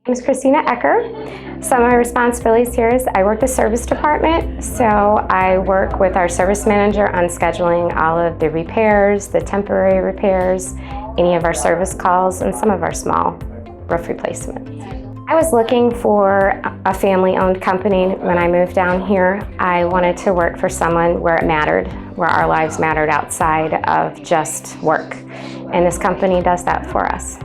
My name is Christina Ecker. Some of my responsibilities here is I work the service department, so I work with our service manager on scheduling all of the repairs, the temporary repairs, any of our service calls, and some of our small roof replacements. I was looking for a family-owned company when I moved down here. I wanted to work for someone where it mattered, where our lives mattered outside of just work. And this company does that for us.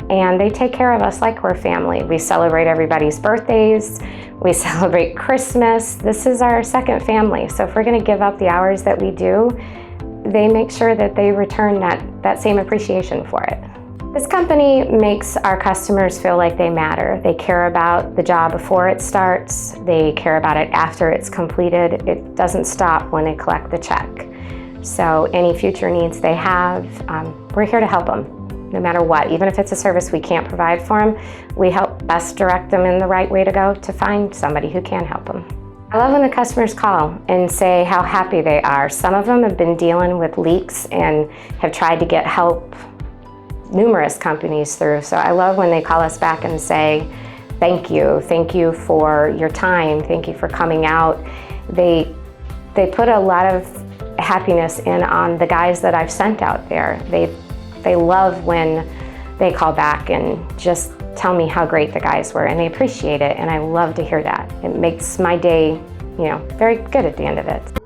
And they take care of us like we're family. We celebrate everybody's birthdays. We celebrate Christmas. This is our second family. So if we're going to give up the hours that we do, they make sure that they return that same appreciation for it. This company makes our customers feel like they matter. They care about the job before it starts. They care about it after it's completed. It doesn't stop when they collect the check. So any future needs they have, we're here to help them. No matter what, even if it's a service we can't provide for them, we help best direct them in the right way to go to find somebody who can help them. I love when the customers call and say how happy they are. Some of them have been dealing with leaks and have tried to get help numerous companies through. So I love when they call us back and say, thank you for your time, thank you for coming out. They put a lot of happiness in on the guys that I've sent out there. They love when they call back and just tell me how great the guys were, and they appreciate it, and I love to hear that. It makes my day, very good at the end of it.